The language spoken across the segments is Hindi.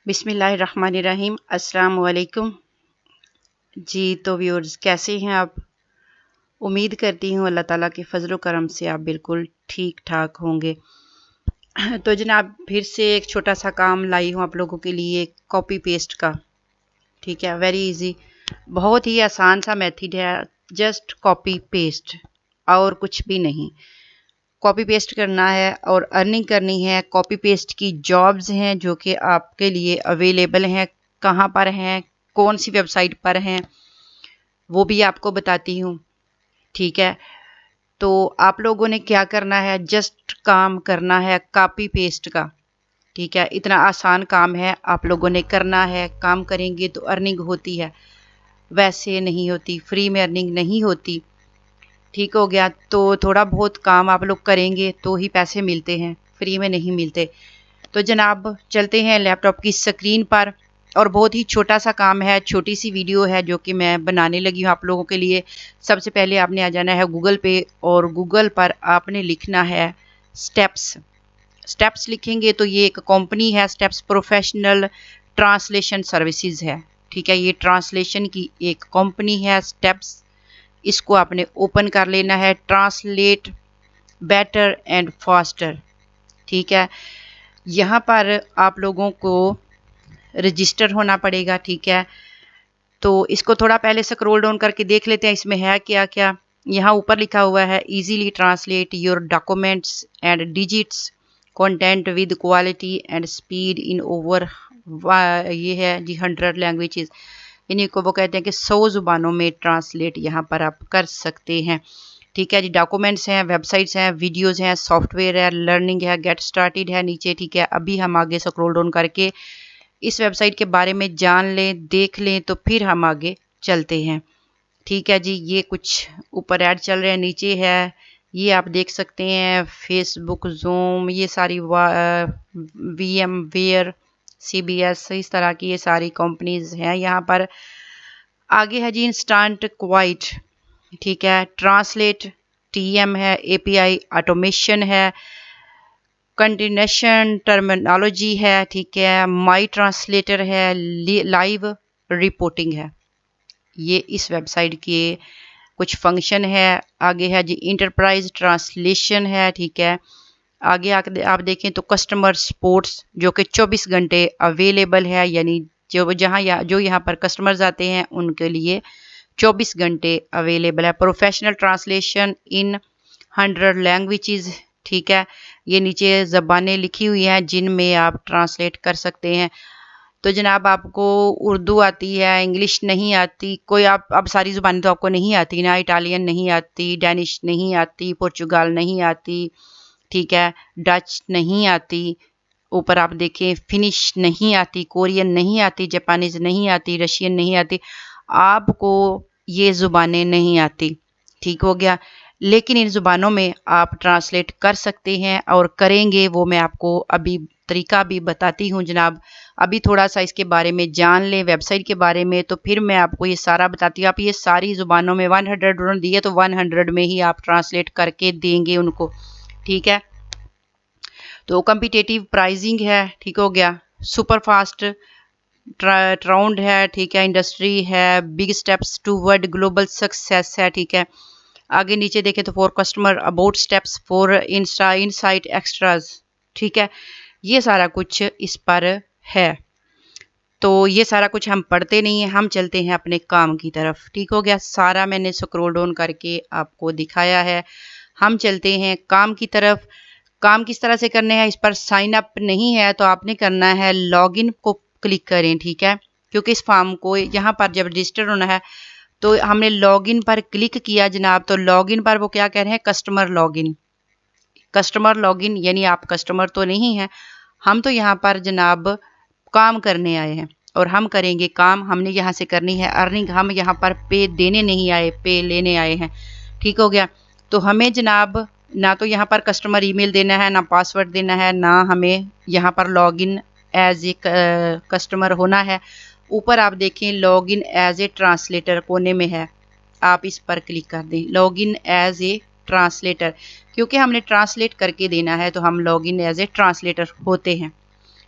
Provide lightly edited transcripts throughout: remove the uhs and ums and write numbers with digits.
बिस्मिल्लाहिर्रहमानिर्रहीम। अस्सलाम वालेकुम जी। तो व्यूअर्स, कैसे हैं आप? उम्मीद करती हूँ अल्लाह ताला के फजल करम से आप बिल्कुल ठीक ठाक होंगे। तो जनाब, फिर से एक छोटा सा काम लाई हूँ आप लोगों के लिए, कॉपी पेस्ट का। ठीक है, वेरी इजी, बहुत ही आसान सा मेथड है। जस्ट कॉपी पेस्ट और कुछ भी नहीं। कॉपी पेस्ट करना है और अर्निंग करनी है। कॉपी पेस्ट की जॉब्स हैं जो कि आपके लिए अवेलेबल हैं। कहाँ पर हैं, कौन सी वेबसाइट पर हैं, वो भी आपको बताती हूँ। ठीक है, तो आप लोगों ने क्या करना है, जस्ट काम करना है कॉपी पेस्ट का। ठीक है, इतना आसान काम है, आप लोगों ने करना है। काम करेंगे तो अर्निंग होती है, वैसे नहीं होती, फ्री में अर्निंग नहीं होती। ठीक हो गया, तो थोड़ा बहुत काम आप लोग करेंगे तो ही पैसे मिलते हैं, फ्री में नहीं मिलते। तो जनाब, चलते हैं लैपटॉप की स्क्रीन पर। और बहुत ही छोटा सा काम है, छोटी सी वीडियो है जो कि मैं बनाने लगी हूँ आप लोगों के लिए। सबसे पहले आपने आ जाना है गूगल पे, और गूगल पर आपने लिखना है स्टेप्स। स्टेप्स लिखेंगे तो ये एक कंपनी है, स्टेप्स प्रोफेशनल ट्रांसलेशन सर्विसेज है। ठीक है, ये ट्रांसलेशन की एक कंपनी है स्टेप्स। इसको आपने ओपन कर लेना है। Translate better and faster. ठीक है, यहाँ पर आप लोगों को रजिस्टर होना पड़ेगा। ठीक है, तो इसको थोड़ा पहले स्क्रॉल डाउन करके देख लेते हैं इसमें है क्या क्या। यहाँ ऊपर लिखा हुआ है easily translate your documents and digits content with quality and speed in over, ये है जी 100 लैंग्वेजेस। इन्हीं को वो कहते हैं कि 100 ज़ुबानों में ट्रांसलेट यहाँ पर आप कर सकते हैं। ठीक है जी, डॉक्यूमेंट्स हैं, वेबसाइट्स हैं, वीडियोस हैं, सॉफ्टवेयर है, लर्निंग है, गेट स्टार्टेड है नीचे। ठीक है, अभी हम आगे स्क्रॉल डाउन करके इस वेबसाइट के बारे में जान लें, देख लें, तो फिर हम आगे चलते हैं। ठीक है जी, ये कुछ ऊपर ऐड चल रहे हैं, नीचे है ये आप देख सकते हैं फेसबुक, जूम, ये सारी वीएम वेयर, सीबीएस, इस तरह की ये सारी कंपनीज हैं यहाँ पर। आगे है जी इंस्टेंट क्वाइट। ठीक है, ट्रांसलेट टीएम है, एपीआई ऑटोमेशन है, कंटिन्यूशन टर्मिनोलॉजी है। ठीक है, माई ट्रांसलेटर है, लाइव रिपोर्टिंग है। ये इस वेबसाइट के कुछ फंक्शन है। आगे है जी इंटरप्राइज ट्रांसलेशन है। ठीक है, आगे आप देखें तो कस्टमर सपोर्ट्स जो कि 24 घंटे अवेलेबल है, यानी जो यहाँ पर कस्टमर्स आते हैं उनके लिए 24 घंटे अवेलेबल है। Professional translation in 100 languages. ठीक है, ये नीचे ज़बानें लिखी हुई हैं जिनमें आप ट्रांसलेट कर सकते हैं। तो जनाब, आपको उर्दू आती है, इंग्लिश नहीं आती, कोई आप अब सारी ज़ुबानें तो आपको नहीं आती ना, इटालियन नहीं आती, डेनिश नहीं आती, पुर्तगाल नहीं आती, ठीक है, डच नहीं आती, ऊपर आप देखें फिनिश नहीं आती, कोरियन नहीं आती, जापानीज नहीं आती, रशियन नहीं आती, आपको ये ज़ुबानें नहीं आती। ठीक हो गया, लेकिन इन ज़ुबानों में आप ट्रांसलेट कर सकते हैं और करेंगे, वो मैं आपको अभी तरीका भी बताती हूँ जनाब। अभी थोड़ा सा इसके बारे में जान लें, वेबसाइट के बारे में, तो फिर मैं आपको ये सारा बताती हूँ। आप ये सारी ज़ुबानों में 100 उन्होंने दिए तो 100 में ही आप ट्रांसलेट करके देंगे उनको। ठीक है, तो कम्पिटेटिव प्राइजिंग है। ठीक हो गया, सुपर फास्ट राउंड है। ठीक है, इंडस्ट्री है, big steps toward global success है। ठीक है, आगे नीचे देखें तो for customer about steps for insight extras. ठीक है, ये सारा कुछ इस पर है। तो ये सारा कुछ हम पढ़ते नहीं हैं, हम चलते हैं अपने काम की तरफ। ठीक हो गया, सारा मैंने स्क्रॉल डाउन करके आपको दिखाया है। हम चलते हैं काम की तरफ। काम किस तरह से करने हैं, इस पर साइन अप नहीं है तो आपने करना है लॉगिन को क्लिक करें। ठीक है, क्योंकि इस फॉर्म को यहाँ पर जब रजिस्टर होना है तो हमने लॉगिन पर क्लिक किया जनाब, तो लॉगिन पर वो क्या कह रहे हैं, कस्टमर लॉगिन। कस्टमर लॉगिन यानी आप कस्टमर तो नहीं हैं, हम तो यहाँ पर जनाब काम करने आए हैं और हम करेंगे काम। हमने यहाँ से करनी है अर्निंग, हम यहाँ पर पे देने नहीं आए, पे लेने आए हैं। ठीक हो गया, तो हमें जनाब ना तो यहाँ पर कस्टमर ईमेल देना है, ना पासवर्ड देना है, ना हमें यहाँ पर लॉगिन एज ए कस्टमर होना है। ऊपर आप देखें लॉगिन एज ए ट्रांसलेटर कोने में है, आप इस पर क्लिक कर दें, लॉगिन एज ए ट्रांसलेटर, क्योंकि हमने ट्रांसलेट करके देना है तो हम लॉगिन एज ए ट्रांसलेटर होते हैं।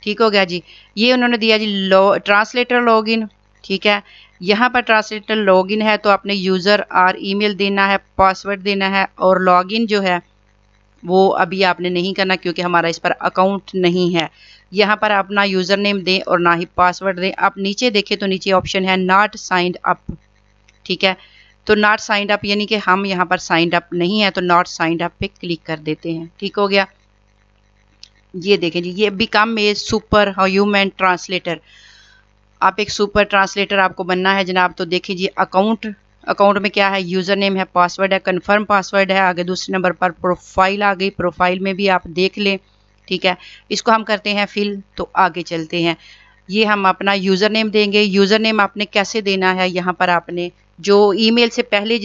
ठीक हो गया जी। ये उन्होंने दिया जी ट्रांसलेटर लॉगिन, ठीक है। यहाँ पर ट्रांसलेटर लॉगिन है तो आपने यूज़र और ईमेल देना है, पासवर्ड देना है, और लॉगिन जो है वो अभी आपने नहीं करना क्योंकि हमारा इस पर अकाउंट नहीं है। यहाँ पर अपना यूज़र नेम दें और ना ही पासवर्ड दें। आप नीचे देखें तो नीचे ऑप्शन है नॉट साइंड अप, ठीक है। तो नॉट साइंड अप यानी कि हम यहाँ पर साइंड अप नहीं है, तो नॉट साइंड अप पे क्लिक कर देते हैं, ठीक हो गया। ये देखें जी, ये become a super human translator. आप एक सुपर ट्रांसलेटर आपको बनना है जनाब। तो देखिए जी, अकाउंट में क्या है, यूज़र नेम है, पासवर्ड है, कंफर्म पासवर्ड है। आगे दूसरे नंबर पर प्रोफाइल आ गई, प्रोफाइल में भी आप देख लें, ठीक है। इसको हम करते हैं फिल, तो आगे चलते हैं। ये हम अपना यूज़र नेम देंगे। यूज़र नेम आपने कैसे देना है, यहाँ पर आपने जो ईमेल से पहले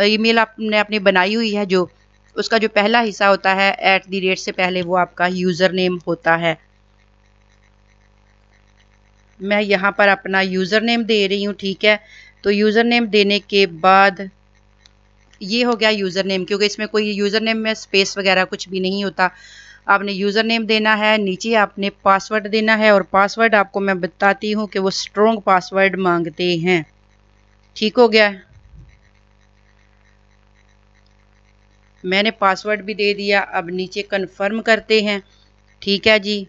ईमेल आपने अपनी बनाई हुई है, जो उसका जो पहला हिस्सा होता है @ से पहले, वो आपका यूज़र नेम होता है। मैं यहाँ पर अपना यूज़र नेम दे रही हूँ, ठीक है। तो यूज़र नेम देने के बाद ये हो गया यूज़र नेम, क्योंकि इसमें कोई यूज़र नेम में स्पेस वगैरह कुछ भी नहीं होता। आपने यूज़र नेम देना है, नीचे आपने पासवर्ड देना है, और पासवर्ड आपको मैं बताती हूँ कि वो स्ट्रॉन्ग पासवर्ड मांगते हैं, ठीक हो गया। मैंने पासवर्ड भी दे दिया। अब नीचे कन्फर्म करते हैं, ठीक है जी।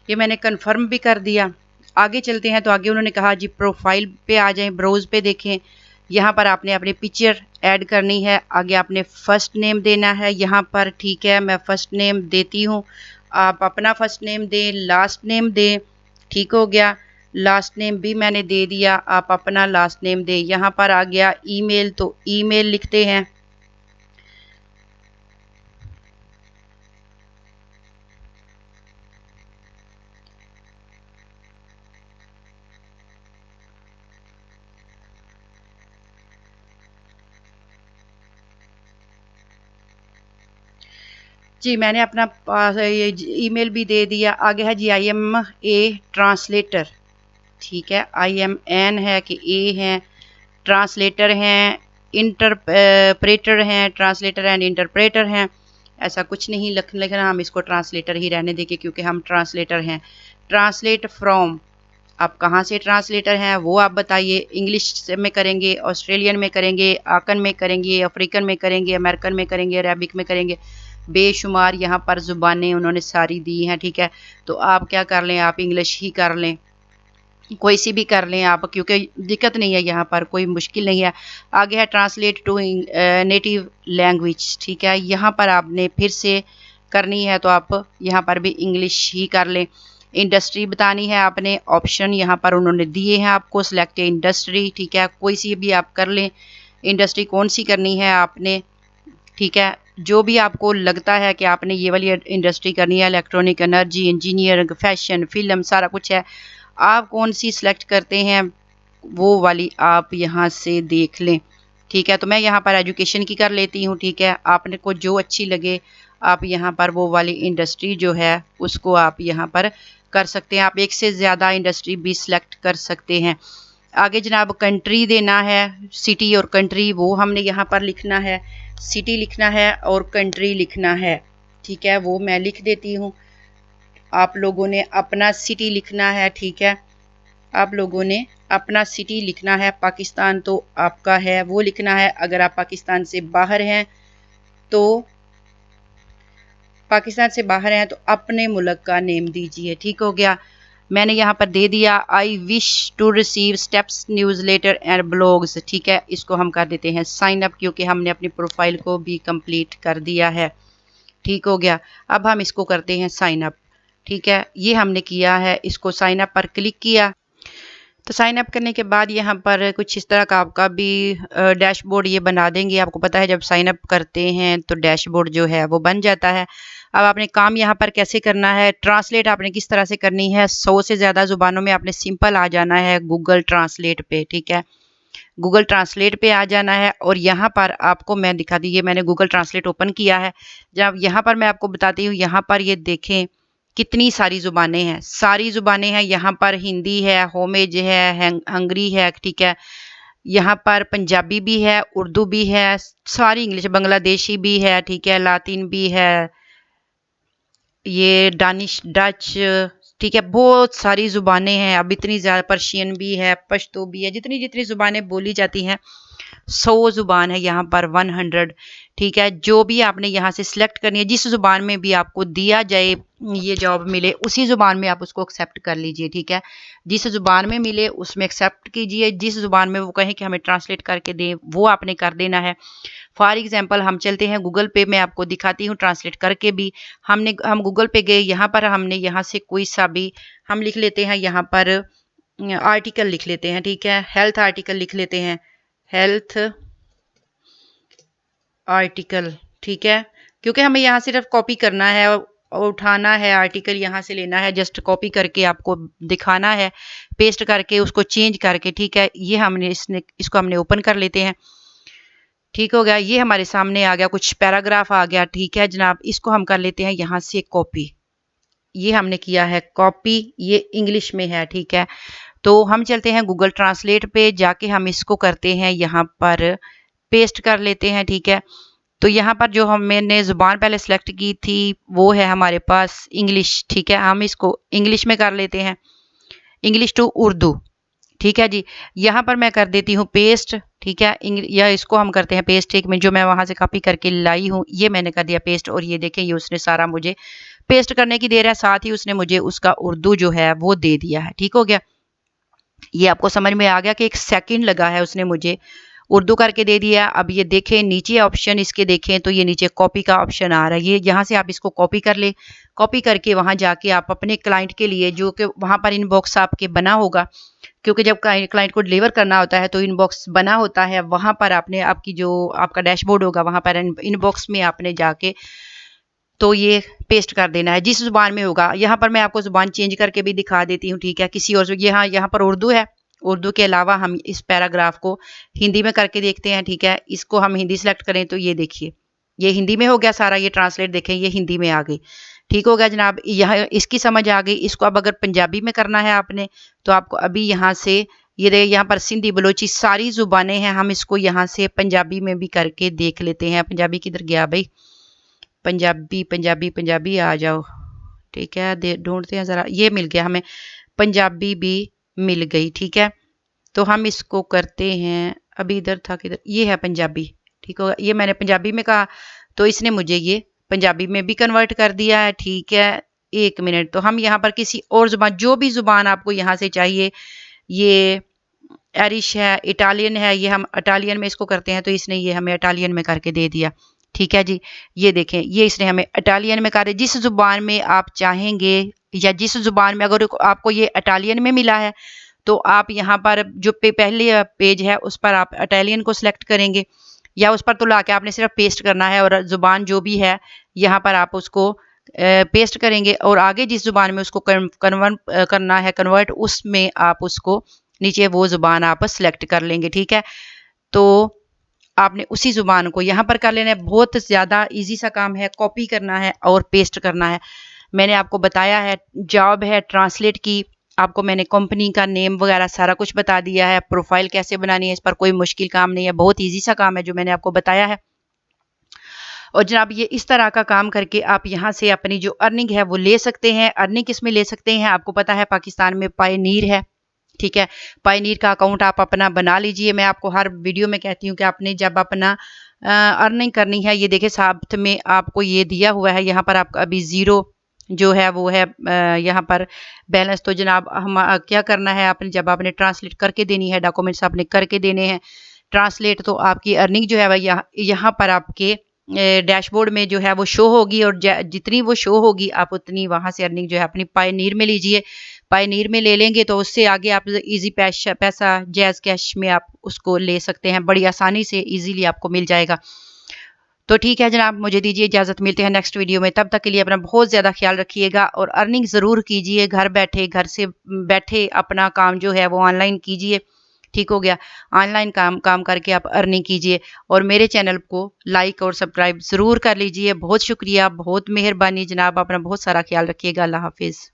ये मैंने कन्फर्म भी कर दिया। आगे चलते हैं, तो आगे उन्होंने कहा जी प्रोफाइल पे आ जाएं, ब्राउज पे देखें। यहाँ पर आपने अपनी पिक्चर ऐड करनी है। आगे आपने फर्स्ट नेम देना है यहाँ पर, ठीक है। मैं फर्स्ट नेम देती हूँ, आप अपना फर्स्ट नेम दें, लास्ट नेम दें, ठीक हो गया। लास्ट नेम भी मैंने दे दिया, आप अपना लास्ट नेम दें। यहाँ पर आ गया ईमेल, तो ईमेल लिखते हैं। जी मैंने अपना ईमेल भी दे दिया। आगे है जी आई एम ए ट्रांसलेटर, ठीक है। आई एम एन है कि ए है, ट्रांसलेटर हैं, इंटरप्रेटर हैं, ट्रांसलेटर एंड इंटरप्रेटर हैं। ऐसा कुछ नहीं लिखना, हम इसको ट्रांसलेटर ही रहने देंगे क्योंकि हम ट्रांसलेटर हैं। ट्रांसलेट फ्रॉम, आप कहाँ से ट्रांसलेटर हैं वो आप बताइए। इंग्लिश में करेंगे, ऑस्ट्रेलियन में करेंगे, आकन में करेंगे, अफ्रीकन में करेंगे, अमेरिकन में करेंगे, अरेबिक में करेंगे। बेशुमार यहाँ पर ज़ुबानें उन्होंने सारी दी हैं, ठीक है। तो आप क्या कर लें, आप इंग्लिश ही कर लें, कोई सी भी कर लें आप, क्योंकि दिक्कत नहीं है, यहाँ पर कोई मुश्किल नहीं है। आगे है ट्रांसलेट टू नेटिव लैंग्वेज, ठीक है। यहाँ पर आपने फिर से करनी है तो आप यहाँ पर भी इंग्लिश ही कर लें। इंडस्ट्री बतानी है आपने, ऑप्शन यहाँ पर उन्होंने दिए हैं आपको, सिलेक्ट इंडस्ट्री, ठीक है। कोई सी भी आप कर लें। इंडस्ट्री कौन सी करनी है आपने, ठीक है। जो भी आपको लगता है कि आपने ये वाली इंडस्ट्री करनी है, electronic, energy, engineering, fashion, film, सारा कुछ है। आप कौन सी सिलेक्ट करते हैं वो वाली आप यहाँ से देख लें, ठीक है। तो मैं यहाँ पर एजुकेशन की कर लेती हूँ, ठीक है। आपने को जो अच्छी लगे आप यहाँ पर वो वाली इंडस्ट्री जो है उसको आप यहाँ पर कर सकते हैं। आप एक से ज़्यादा इंडस्ट्री भी सिलेक्ट कर सकते हैं। आगे जनाब कंट्री देना है, सिटी और कंट्री वो हमने यहाँ पर लिखना है। सिटी लिखना है और कंट्री लिखना है, ठीक है। वो मैं लिख देती हूँ। आप लोगों ने अपना सिटी लिखना है, ठीक है। आप लोगों ने अपना सिटी लिखना है। पाकिस्तान तो आपका है, वो लिखना है। अगर आप पाकिस्तान से बाहर हैं तो अपने मुल्क का नेम दीजिए, ठीक हो गया। मैंने यहाँ पर दे दिया I wish to receive steps newsletter and blogs, ठीक है। इसको हम कर देते हैं साइन अप, क्योंकि हमने अपनी प्रोफाइल को भी कंप्लीट कर दिया है, ठीक हो गया। अब हम इसको करते हैं साइन अप, ठीक है। ये हमने किया है, इसको साइन अप पर क्लिक किया। तो साइन अप करने के बाद यहाँ पर कुछ इस तरह का आपका भी डैशबोर्ड ये बना देंगे। आपको पता है जब साइन अप करते हैं तो डैशबोर्ड जो है वो बन जाता है। अब आपने काम यहाँ पर कैसे करना है, ट्रांसलेट आपने किस तरह से करनी है। 100 से ज़्यादा ज़ुबानों में आपने सिंपल आ जाना है गूगल ट्रांसलेट पे, ठीक है। गूगल ट्रांसलेट पे आ जाना है और यहाँ पर आपको मैं दिखा दी, ये मैंने गूगल ट्रांसलेट ओपन किया है। जब यहाँ पर मैं आपको बताती हूँ, यहाँ पर ये देखें कितनी सारी ज़ुबानें हैं, सारी ज़ुबानें हैं। यहाँ पर हिंदी है, होमेज है, हंगरी है, ठीक है, यहाँ पर पंजाबी भी है, उर्दू भी है, सारी इंग्लिश, बांग्लादेशी भी है, ठीक है, लातिन भी है, ये डानिश, डच, ठीक है, बहुत सारी ज़ुबानें हैं। अब इतनी ज़्यादा, पर्शियन भी है, पश्तो भी है, जितनी जितनी ज़ुबानें बोली जाती हैं 100 ज़ुबान है यहाँ पर, 100, ठीक है। जो भी आपने यहाँ से सिलेक्ट करनी है, जिस ज़ुबान में भी आपको दिया जाए ये जॉब मिले, उसी ज़ुबान में आप उसको एक्सेप्ट कर लीजिए, ठीक है। जिस ज़ुबान में मिले उसमें एक्सेप्ट कीजिए, जिस ज़ुबान में वो कहें कि हमें ट्रांसलेट करके दें वो आपने कर देना है। फॉर एग्जांपल हम चलते हैं गूगल पे, मैं आपको दिखाती हूँ ट्रांसलेट करके भी। हम गूगल पे गए, यहाँ पर हमने यहाँ से कोई सा भी हम लिख लेते हैं, यहाँ पर आर्टिकल लिख लेते हैं, ठीक है, हेल्थ आर्टिकल लिख लेते हैं, हेल्थ आर्टिकल, ठीक है, क्योंकि हमें यहाँ सिर्फ कॉपी करना है और उठाना है, आर्टिकल यहाँ से लेना है, जस्ट कॉपी करके आपको दिखाना है, पेस्ट करके उसको चेंज करके, ठीक है। ये हमने इसको हमने ओपन कर लेते हैं, ठीक हो गया। ये हमारे सामने आ गया, कुछ पैराग्राफ आ गया, ठीक है जनाब। इसको हम कर लेते हैं यहाँ से कॉपी, ये हमने किया है कॉपी, ये इंग्लिश में है, ठीक है। तो हम चलते हैं गूगल ट्रांसलेट पे, जाके हम इसको करते हैं यहाँ पर पेस्ट कर लेते हैं, ठीक है। तो यहाँ पर जो मैंने ज़ुबान पहले सेलेक्ट की थी वो है हमारे पास इंग्लिश, ठीक है। हम इसको इंग्लिश में कर लेते हैं, इंग्लिश टू उर्दू, ठीक है जी। यहाँ पर मैं कर देती हूँ पेस्ट, ठीक है, या इसको हम करते हैं पेस्ट, एक में जो मैं वहां से कॉपी करके लाई हूँ ये मैंने कर दिया पेस्ट, और ये देखें ये उसने सारा मुझे पेस्ट करने की देर है, साथ ही उसने मुझे उसका उर्दू जो है वो दे दिया है, ठीक हो गया। ये आपको समझ में आ गया कि 1 सेकंड लगा है, उसने मुझे उर्दू करके दे दिया। अब ये देखें नीचे ऑप्शन इसके देखें तो ये नीचे कॉपी का ऑप्शन आ रहा है, ये यहाँ से आप इसको कॉपी कर ले, कॉपी करके वहां जाके आप अपने क्लाइंट के लिए, जो कि वहां पर इनबॉक्स आपके बना होगा, क्योंकि जब क्लाइंट को डिलीवर करना होता है तो इनबॉक्स बना होता है, वहां पर आपने आपकी जो आपका डैशबोर्ड होगा वहां पर इनबॉक्स में आपने जाके तो ये पेस्ट कर देना है जिस जुबान में होगा। यहाँ पर मैं आपको जुबान चेंज करके भी दिखा देती हूँ, ठीक है, किसी और यहाँ पर उर्दू है, उर्दू के अलावा हम इस पैराग्राफ को हिंदी में करके देखते हैं, ठीक है। इसको हम हिंदी सेलेक्ट करें तो ये देखिए ये हिंदी में हो गया सारा, ये ट्रांसलेट देखें ये हिंदी में आ गई, ठीक हो गया जनाब। यह इसकी समझ आ गई। इसको अब अगर पंजाबी में करना है आपने तो आपको अभी यहाँ से ये यहाँ पर सिंधी बलोची सारी जुबानें हैं, हम इसको यहाँ से पंजाबी में भी करके देख लेते हैं। पंजाबी किधर गया भाई, पंजाबी पंजाबी पंजाबी आ जाओ, ठीक है, ढूंढते हैं ज़रा, ये मिल गया हमें, पंजाबी भी मिल गई, ठीक है। तो हम इसको करते हैं, अभी इधर था किधर, ये है पंजाबी, ठीक होगा। ये मैंने पंजाबी में कहा तो इसने मुझे ये पंजाबी में भी कन्वर्ट कर दिया है, ठीक है। 1 मिनट, तो हम यहाँ पर किसी और जुबान, जो भी जुबान आपको यहाँ से चाहिए, ये एरिश है, इटालियन है, ये हम इटालियन में इसको करते हैं तो इसने ये हमें इटालियन में करके दे दिया, ठीक है जी। ये देखें ये इसने हमें इटालियन में कर, जिस जुबान में आप चाहेंगे या जिस जुबान में अगर आपको ये इटालियन में मिला है तो आप यहाँ पर जो पहले पेज है उस पर आप इटालियन को सिलेक्ट करेंगे, या उस पर तो लाके आपने सिर्फ पेस्ट करना है, और जुबान जो भी है यहाँ पर आप उसको पेस्ट करेंगे, और आगे जिस जुबान में उसको कन्वर्ट करना है कन्वर्ट, उसमें आप उसको नीचे वो जुबान आप सिलेक्ट कर लेंगे, ठीक है। तो आपने उसी जुबान को यहाँ पर कर लेना है। बहुत ज़्यादा इजी सा काम है, कॉपी करना है और पेस्ट करना है। मैंने आपको बताया है, जॉब है ट्रांसलेट की, आपको मैंने कंपनी का नेम वगैरह सारा कुछ बता दिया है, प्रोफाइल कैसे बनानी है, इस पर कोई मुश्किल काम नहीं है, बहुत इजी सा काम है जो मैंने आपको बताया है। और जनाब ये इस तरह का काम करके आप यहाँ से अपनी जो अर्निंग है वो ले सकते हैं। अर्निंग किस में ले सकते हैं, आपको पता है पाकिस्तान में पायनीर है, ठीक है, पायनीर का अकाउंट आप अपना बना लीजिए। मैं आपको हर वीडियो में कहती हूँ कि आपने जब अपना अर्निंग करनी है, ये देखे साथ में आपको ये दिया हुआ है, यहाँ पर आपका अभी 0 जो है वो है यहाँ पर बैलेंस। तो जनाब हम क्या करना है, आपने जब आपने ट्रांसलेट करके देनी है, डॉक्यूमेंट्स आपने करके देने हैं ट्रांसलेट, तो आपकी अर्निंग जो है वह यहाँ पर आपके डैशबोर्ड में जो है वो शो होगी, और जितनी वो शो होगी आप उतनी वहाँ से अर्निंग जो है अपनी पायनीर में लीजिए। पायनीर में ले लेंगे तो उससे आगे आप इजी पैसा जैज़ कैश में आप उसको ले सकते हैं, बड़ी आसानी से इजीली आपको मिल जाएगा। तो ठीक है जनाब, मुझे दीजिए इजाज़त, मिलते हैं नेक्स्ट वीडियो में। तब तक के लिए अपना बहुत ज़्यादा ख्याल रखिएगा और अर्निंग ज़रूर कीजिए, घर बैठे, घर से बैठे अपना काम जो है वो ऑनलाइन कीजिए, ठीक हो गया। ऑनलाइन काम करके आप अर्निंग कीजिए, और मेरे चैनल को लाइक और सब्सक्राइब ज़रूर कर लीजिए। बहुत शुक्रिया, बहुत मेहरबानी जनाब, अपना बहुत सारा ख्याल रखिएगा। अल्लाह हाफिज़।